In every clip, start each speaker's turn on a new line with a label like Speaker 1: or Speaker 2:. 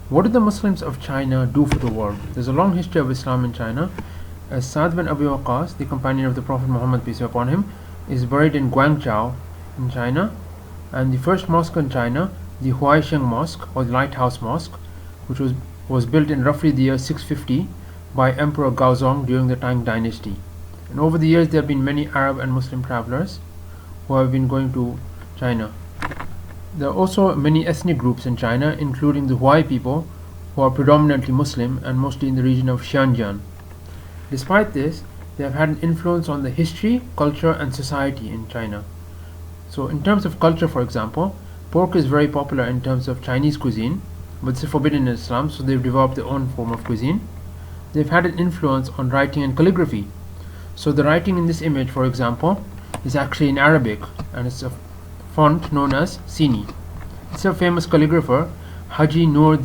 Speaker 1: What did the Muslims of China do for the world? There's a long history of Islam in China, as Saad bin Abi Waqqas, the companion of the Prophet Muhammad, peace be upon him, is buried in Guangzhou in China, and the first mosque in China, the Huaisheng Mosque or the Lighthouse Mosque, which was built in roughly the year 650 by Emperor Gaozong during the Tang dynasty. And over the years there have been many Arab and Muslim travelers who have been going to China. There are also many ethnic groups in China, including the Huai people, who are predominantly Muslim and mostly in the region of Xianda. Despite this, they have had an influence on the history, culture and society in China. So in terms of culture, for example, pork is very popular in terms of Chinese cuisine, but it's forbidden in Islam, so they've developed their own form of cuisine. They've had an influence on writing and calligraphy. So the writing in this image, for example, is actually in Arabic, and it's a font known as Sini. It's a famous calligrapher, Hajji Noor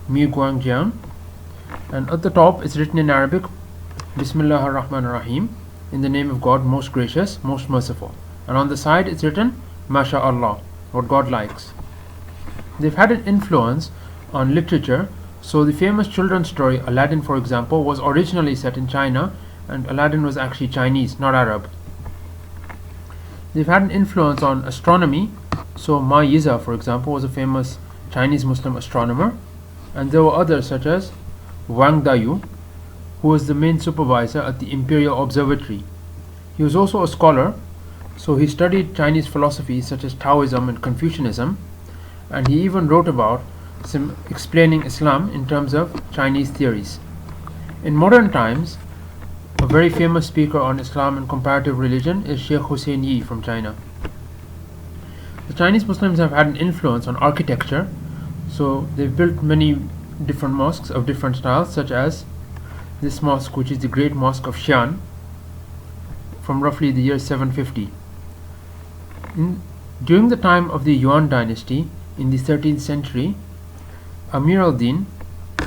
Speaker 1: Mi Guang Jiang, and at the top it's written in Arabic, Bismillahir Rahmanir Rahim, in the name of God, most gracious, most merciful. And on the side it's written, Masha Allah, what God likes. They've had an influence on literature, so the famous children's story Aladdin, for example, was originally set in China, and Aladdin was actually Chinese, not Arab. They've had an influence on astronomy, so Yize, for example, was a famous Chinese Muslim astronomer, and there were others such as Wang Daiyu, who was the main supervisor at the imperial observatory. He was also a scholar, so he studied Chinese philosophy such as Taoism and Confucianism, and he even wrote about explaining Islam in terms of Chinese theories. In modern times, a very famous speaker on Islam and comparative religion is Sheikh Hussein Yee from China. The Chinese Muslims have had an influence on architecture, so they've built many different mosques of different styles, such as this mosque, which is the Great Mosque of Xianda, from roughly the year 750. During the time of the Yuan dynasty in the 13th century, Amir al-Din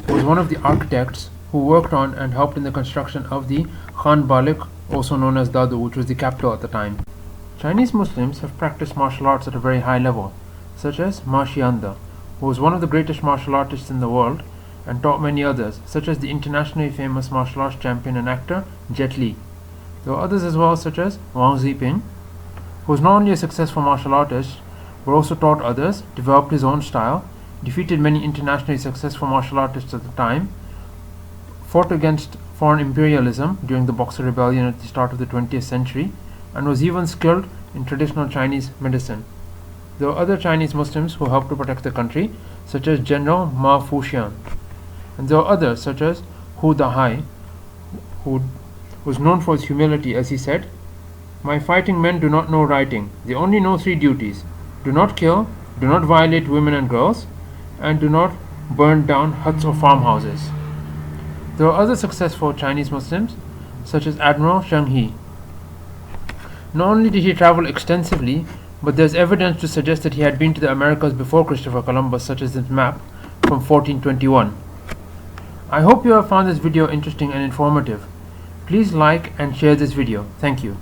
Speaker 1: was one of the architects who worked on and helped in the construction of the Khan Baliq, also known as Dadu, which was the capital at the time. Chinese Muslims have practiced martial arts at a very high level, such as Xianda, who was one of the greatest martial artists in the world and taught many others, such as the internationally famous martial arts champion and actor Jet Li. There were others as well, such as Wang Zi Ping, who was not only a successful martial artist, but also taught others, developed his own style, defeated many internationally successful martial artists at the time, fought against foreign imperialism during the Boxer Rebellion at the start of the 20th century, and was even skilled in traditional Chinese medicine. There were other Chinese Muslims who helped to protect the country, such as General fuxiang, and there were others such as Dahai, who was known for his humility, as he said, "My fighting men do not know writing. They only know 3 duties: do not kill, do not violate women and girls, and do not burn down huts or farmhouses." There were other successful Chinese Muslims, such as Admiral Zheng He. Not only did he travel extensively, but there's evidence to suggest that he had been to the Americas before Christopher Columbus, such as this map from 1421. I hope you have found this video interesting and informative. Please like and share this video. Thank you.